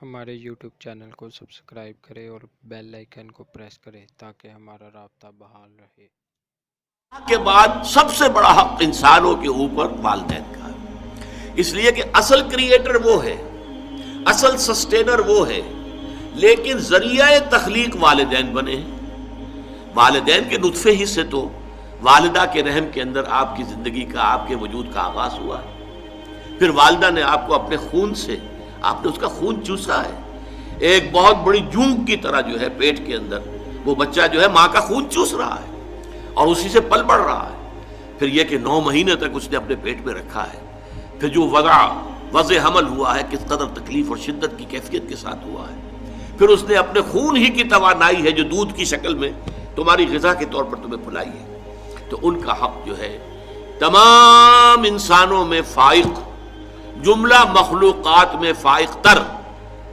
ہمارے YouTube channel کو subscribe کریں اور بیل آئیکن کو پریس کریں تاکہ ہمارا رابطہ بحال رہے۔ کے بعد سب سے بڑا حق انسانوں کے اوپر والدین کا ہے، اس لیے کہ اصل کریٹر وہ ہے، اصل سسٹینر وہ ہے، لیکن ذریعہ تخلیق والدین بنے ہیں۔ والدین کے نطفے ہی سے تو والدہ کے رحم کے اندر آپ کی زندگی کا، آپ کے وجود کا آغاز ہوا ہے۔ پھر والدہ نے آپ کو اپنے خون سے، آپ نے اس کا خون چوسا ہے، ایک بہت بڑی جونگ کی طرح جو ہے پیٹ کے اندر وہ بچہ جو ہے ماں کا خون چوس رہا ہے اور اسی سے پل بڑھ رہا ہے۔ پھر یہ کہ 9 مہینے تک اس نے اپنے پیٹ میں رکھا ہے، پھر جو وضع حمل ہوا ہے کس قدر تکلیف اور شدت کی کیفیت کے ساتھ ہوا ہے، پھر اس نے اپنے خون ہی کی توانائی ہے جو دودھ کی شکل میں تمہاری غذا کے طور پر تمہیں پلائی ہے۔ تو ان کا حق جو ہے تمام انسانوں میں فائق، جملہ مخلوقات میں فائق تر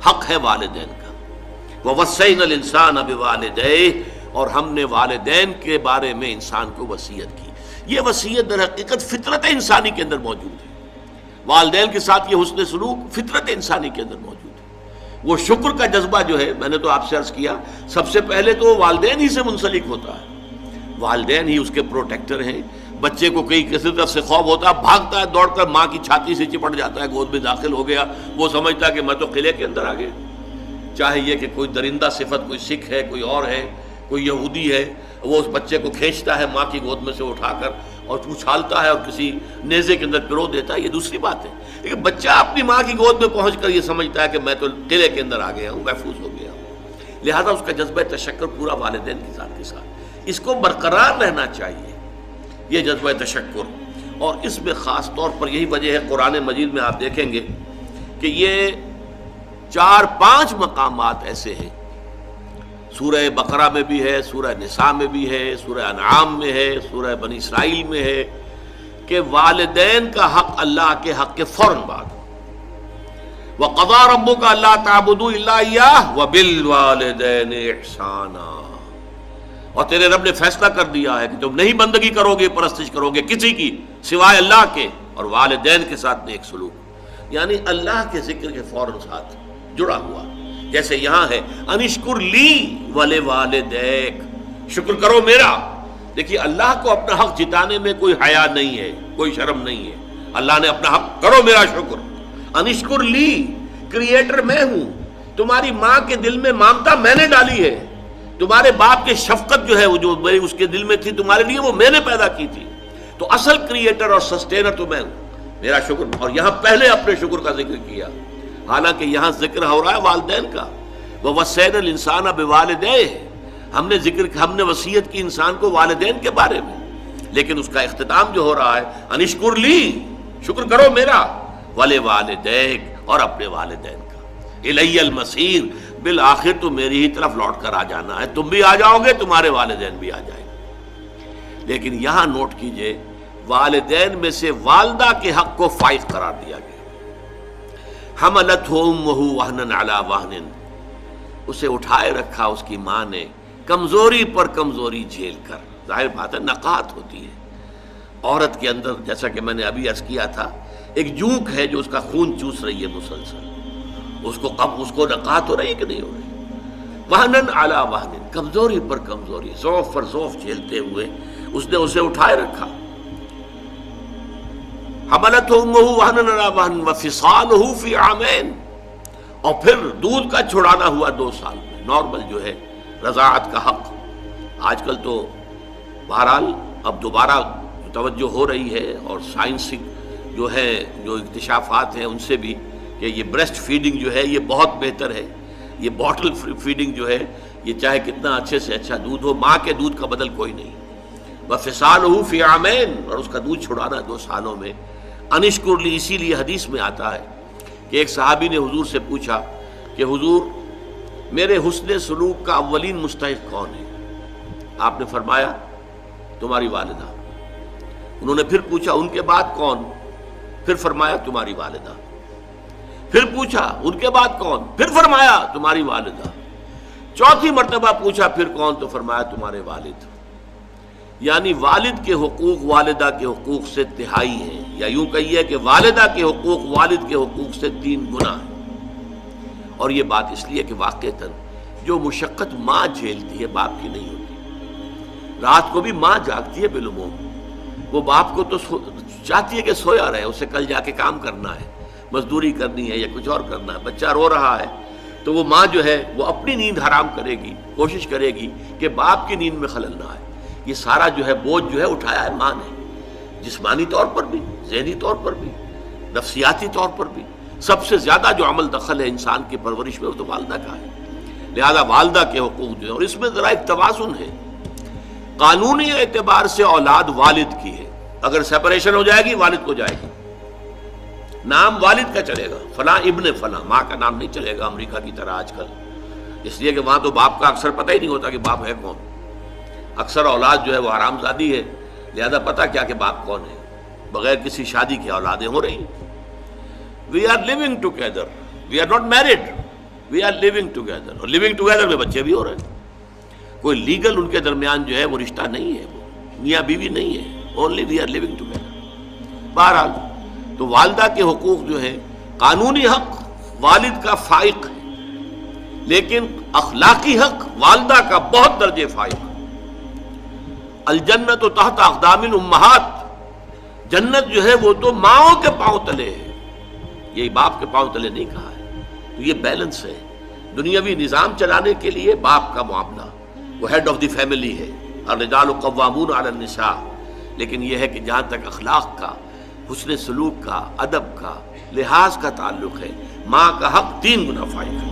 حق ہے والدین کا۔ وَوَصَّيْنَا الْإِنسَانَ بِوَالِدَيْهِ، اور ہم نے والدین کے بارے میں انسان کو وصیت کی۔ یہ وصیت در حقیقت فطرت انسانی کے اندر موجود ہے، والدین کے ساتھ یہ حسن سلوک فطرت انسانی کے اندر موجود ہے۔ وہ شکر کا جذبہ جو ہے، میں نے تو آپ سے عرض کیا، سب سے پہلے تو والدین ہی سے منسلک ہوتا ہے، والدین ہی اس کے پروٹیکٹر ہیں۔ بچے کو کئی کسی طرف سے خوف ہوتا ہے، بھاگتا ہے دوڑ کر ماں کی چھاتی سے چپٹ جاتا ہے، گود میں داخل ہو گیا، وہ سمجھتا ہے کہ میں تو قلعے کے اندر آ گیا۔ چاہے یہ کہ کوئی درندہ صفت، کوئی سکھ ہے، کوئی اور ہے، کوئی یہودی ہے، وہ اس بچے کو کھینچتا ہے ماں کی گود میں سے اٹھا کر اور اچھالتا ہے اور کسی نیزے کے اندر پرو دیتا ہے، یہ دوسری بات ہے۔ لیکن بچہ اپنی ماں کی گود میں پہنچ کر یہ سمجھتا ہے کہ میں تو قلعے کے اندر آ گیا ہوں، محفوظ ہو گیا ہوں۔ لہذا اس کا جذبہ تشکر پورا والدین کی ذات کے ساتھ اس کو برقرار رہنا چاہیے، یہ جذبہ تشکر۔ اور اس میں خاص طور پر یہی وجہ ہے، قرآن مجید میں آپ دیکھیں گے کہ یہ 4-5 مقامات ایسے ہیں، سورہ بقرہ میں بھی ہے، سورہ نساء میں بھی ہے، سورہ انعام میں ہے، سورہ بنی اسرائیل میں ہے، کہ والدین کا حق اللہ کے حق کے فوراً بعد وَقَضَىٰ رَبُّكَ أَلَّا تَعْبُدُوا إِلَّا إِيَّاهُ وَبِالْوَالِدَيْنِ إِحْسَانًا، اور تیرے رب نے فیصلہ کر دیا ہے کہ تم نہیں بندگی کرو گے، پرستش کرو گے کسی کی سوائے اللہ کے، اور والدین کے ساتھ نیک سلوک، یعنی اللہ کے ذکر کے فوراً ساتھ جڑا ہوا۔ جیسے یہاں ہے انشکر لی ولوالدیک، شکر کرو میرا۔ دیکھیے اللہ کو اپنا حق جتانے میں کوئی حیا نہیں ہے، کوئی شرم نہیں ہے۔ اللہ نے اپنا حق، کرو میرا شکر۔ انشکر لی، کریٹر میں ہوں، تمہاری ماں کے دل میں ممتا میں نے ڈالی ہے، تمہارے باپ کے شفقت جو ہے وہ جو اس کے دل میں تھی تمہارے لیے وہ میں نے پیدا کی تھی، تو اصل کریٹر اور سسٹینر تو میں ہوں، میرا شکر۔ اور یہاں پہلے اپنے شکر کا ذکر کیا، حالانکہ یہاں ذکر ہو رہا ہے والدین کا۔ وَوَصَّيْنَا الْإِنسَانَ بِوَالِدَيْهِ، ہم نے وصیت کی انسان کو والدین کے بارے میں، لیکن اس کا اختتام جو ہو رہا ہے انشکر لی، شکر کرو میرا، وَلِوَالِدَيْكَ، اور اپنے والدین کا۔ اِلَيَّ الْمَصِيرُ، بالآخر تو میری ہی طرف لوٹ کر آ جانا ہے، تم بھی آ جاؤ گے، تمہارے والدین بھی آ جائیں گے۔ لیکن یہاں نوٹ کیجئے، والدین میں سے والدہ کے حق کو فائق قرار دیا گیا۔ حملتہ امہ وہنا علی وہن، اسے اٹھائے رکھا اس کی ماں نے کمزوری پر کمزوری جھیل کر۔ ظاہر بات ہے نقاہت ہوتی ہے عورت کے اندر، جیسا کہ میں نے ابھی عرض کیا تھا، ایک جونک ہے جو اس کا خون چوس رہی ہے مسلسل، اس کو نقاہت ہو رہی ہے کہ نہیں ہو رہی؟ وہنن علی وہن، کمزوری پر کمزوری، ضعف پر ضعف جھیلتے ہوئے اس نے اسے اٹھائے رکھا۔ حملتہ امہ وہنا علی وہن وفصالہ فی عامین، اور پھر دودھ کا چھڑانا ہوا 2 سال میں۔ نارمل جو ہے رضاعت کا حق، آج کل تو بہرحال اب دوبارہ توجہ ہو رہی ہے، اور سائنسی جو ہے جو اکتشافات ہیں ان سے بھی، کہ یہ بریسٹ فیڈنگ جو ہے یہ بہت بہتر ہے، یہ باٹل فیڈنگ جو ہے یہ چاہے کتنا اچھے سے اچھا دودھ ہو، ماں کے دودھ کا بدل کوئی نہیں۔ وفصالہ فی عامین، اور اس کا دودھ چھڑانا 2 سالوں میں۔ انشکر لی، اسی لیے حدیث میں آتا ہے کہ ایک صحابی نے حضور سے پوچھا کہ حضور میرے حسن سلوک کا اولین مستحق کون ہے؟ آپ نے فرمایا تمہاری والدہ۔ انہوں نے پھر پوچھا ان کے بعد کون؟ پھر فرمایا تمہاری والدہ۔ پھر پوچھا ان کے بعد کون؟ پھر فرمایا تمہاری والدہ۔ 4تھی مرتبہ پوچھا پھر کون؟ تو فرمایا تمہارے والد۔ یعنی والد کے حقوق والدہ کے حقوق سے تہائی ہیں، یا یوں کہیے کہ والدہ کے حقوق والد کے حقوق سے 3 گنا ہیں۔ اور یہ بات اس لیے کہ واقعتاً جو مشقت ماں جھیلتی ہے باپ کی نہیں ہوتی. رات کو بھی ماں جاگتی ہے بالعموم، وہ باپ کو تو چاہتی ہے کہ سویا رہے، اسے کل جا کے کام کرنا ہے، مزدوری کرنی ہے یا کچھ اور کرنا ہے، بچہ رو رہا ہے تو وہ ماں جو ہے وہ اپنی نیند حرام کرے گی، کوشش کرے گی کہ باپ کی نیند میں خلل نہ آئے. یہ سارا جو ہے بوجھ جو ہے اٹھایا ہے ماں نے، جسمانی طور پر بھی، ذہنی طور پر بھی، نفسیاتی طور پر بھی. سب سے زیادہ جو عمل دخل ہے انسان کی پرورش میں وہ تو والدہ کا ہے. لہذا والدہ کے حقوق جو ہے، اور اس میں ذرا ایک توازن ہے. قانونی اعتبار سے اولاد والد کی ہے، اگر سیپریشن ہو جائے گی والد کو جائے گی، نام والد کا چلے گا، فلاں ابن فلاں، ماں کا نام نہیں چلے گا امریکہ کی طرح آج کل، اس لیے کہ وہاں تو باپ کا اکثر پتہ ہی نہیں ہوتا کہ باپ ہے کون. اکثر اولاد جو ہے وہ حرام زادی ہے، لہذا پتہ کیا کہ باپ کون ہے، بغیر کسی شادی کی اولادیں ہو رہی ہیں. We are living together, we are not married, we are living together, اور لیونگ ٹوگیدر میں بچے بھی ہو رہے ہیں. کوئی لیگل ان کے درمیان جو ہے وہ رشتہ نہیں ہے، وہ میاں بیوی نہیں ہے، only we are living together. بہرحال تو والدہ کے حقوق جو ہے، قانونی حق والد کا فائق ہے، لیکن اخلاقی حق والدہ کا بہت درجے فائق. الجنت تحت اقدام الامہات، جنت جو ہے وہ تو ماؤں کے پاؤں تلے ہے، یہی باپ کے پاؤں تلے نہیں کہا ہے. تو یہ بیلنس ہے. دنیاوی نظام چلانے کے لیے باپ کا معاملہ، وہ ہیڈ آف دی فیملی ہے، الرجال قوامون علی النساء. لیکن یہ ہے کہ جہاں تک اخلاق کا، حسن سلوک کا، ادب کا، لحاظ کا تعلق ہے، ماں کا حق 3 گنا فائق ہے.